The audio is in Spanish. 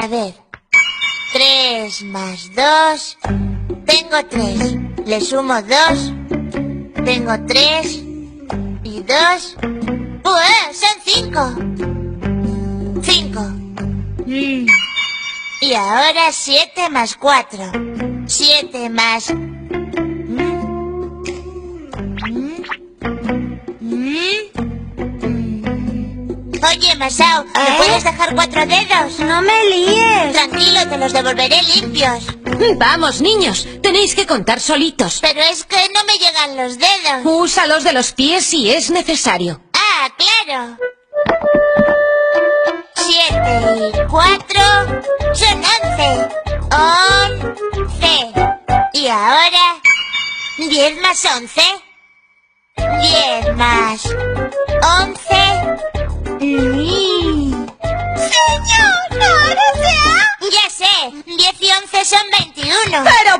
A ver. 3 más 2. Tengo 3. Le sumo 2. Tengo 3. Y 2. Son 5. 5. Y ahora 7 más 4. 7 más... Oye, Masao, ¿me puedes dejar 4 dedos? No me líes. Tranquilo, te los devolveré limpios. Vamos, niños, tenéis que contar solitos. Pero es que no me llegan los dedos. Úsalos de los pies si es necesario. Ah, claro. 7 y 4 son 11. 11. Y ahora, 10 más 11. 10 más 11. ¡Señor! ¡No desea! Ya sé, 10 y 11 son 21. ¡Pero